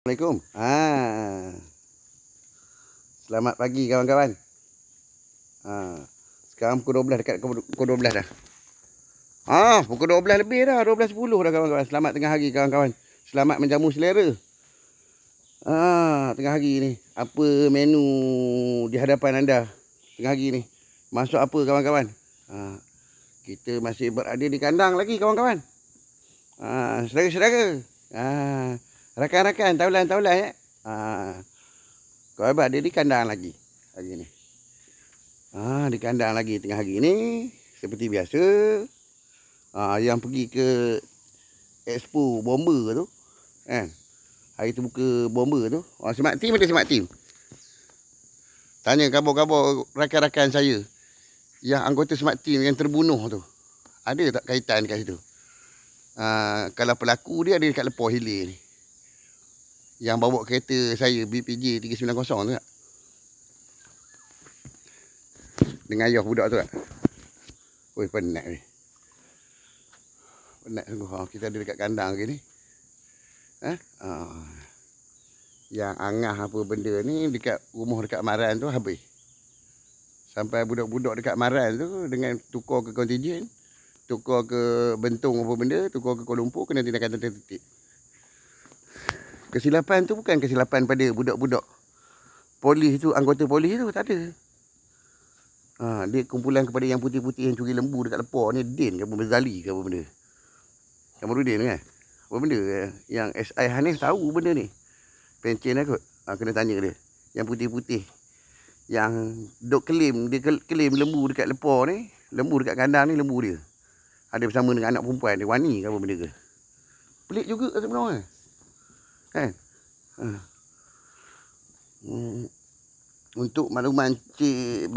Assalamualaikum. Selamat pagi kawan-kawan. Sekarang pukul 12, dekat pukul 12 dah. Pukul 12 lebih dah, 12.10 dah kawan-kawan. Selamat tengah hari kawan-kawan. Selamat menjamu selera. Tengah hari ni, apa menu di hadapan anda tengah hari ni? Masuk apa kawan-kawan? Kita masih berada di kandang lagi kawan-kawan. Saudara-saudara. Rakan-rakan, taulan-taulan ya. Kau hebat, dia di kandang lagi hari ni. Di kandang lagi tengah hari ni. Seperti biasa. Yang pergi ke Expo Bomber tu. Kan? Hari tu buka Bomber tu. Smart Team ada Smart Team. Tanya khabar-khabar rakan-rakan saya. Yang anggota Smart Team yang terbunuh tu. Ada tak kaitan dekat situ? Kalau pelaku dia ada dekat Lepoh Hilir ni. Yang bawa kereta saya BPJ 390 tu tak? Dengan ayah budak tu tak? Oi, penat ni. Penat sungguh. Kita ada dekat kandang ke ni. Yang angah apa benda ni dekat rumah dekat Maran tu habis. Sampai budak-budak dekat Maran tu dengan tukar ke kontijen, tukar ke Bentong apa benda, tukar ke Kuala Lumpur, kena tindakan tertib. Kesilapan tu bukan kesilapan pada budak-budak polis tu, anggota polis tu, tak ada. Dia kumpulan kepada yang putih-putih yang curi lembu dekat Lepoh ni, Din ke apa, Bezali ke apa benda. Kamarudin kan? Apa benda? Yang SI Hanif tahu benda ni. Pencen lah kot. Kena tanya dia. Yang putih-putih. Yang duk claim, dia claim lembu dekat Lepoh ni, lembu dekat kandang ni, lembu dia. Ada bersama dengan anak perempuan dia, Wani ke apa benda ke. Pelik juga sebenarnya. Kan? Untuk makluman Cik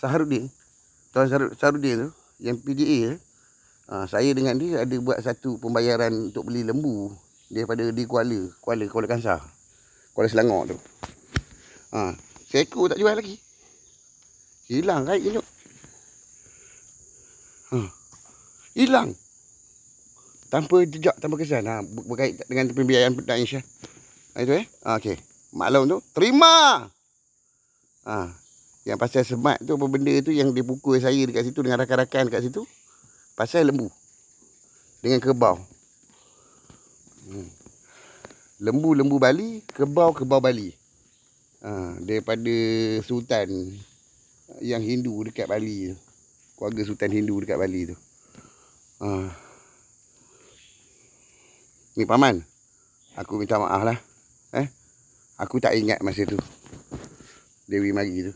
Saharudin, Tuan Saharudin tu, yang PDA tu, saya dengan dia ada buat satu pembayaran untuk beli lembu daripada di Kuala Kangsar, Kuala Selangor tu. Seekor tak jual lagi. Hilang kait kenyuk. Hilang. Tanpa jejak, tanpa kesan. Berkait dengan pembiayaan Datuk Syah. Itu okey. Maklum tu, terima. Yang pasal Smart tu apa benda tu yang dia pukul saya dekat situ dengan rakan-rakan dekat situ. Pasal lembu. Dengan kerbau. Lembu Bali, kerbau Bali. Daripada Sultan yang Hindu dekat Bali tu. Keluarga Sultan Hindu dekat Bali tu. Ni paman, aku minta maaf lah. Aku tak ingat masa tu Dewi mari tu.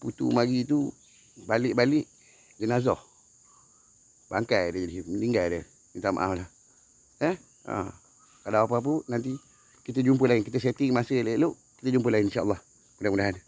Putu mari tu balik-balik jenazah. Bangkai dia jadi, meninggal dia. Minta maaf lah. Kalau apa-apa nanti kita jumpa lain. Kita setting masa elok-elok. Kita jumpa lain insya-Allah. Mudah-mudahan.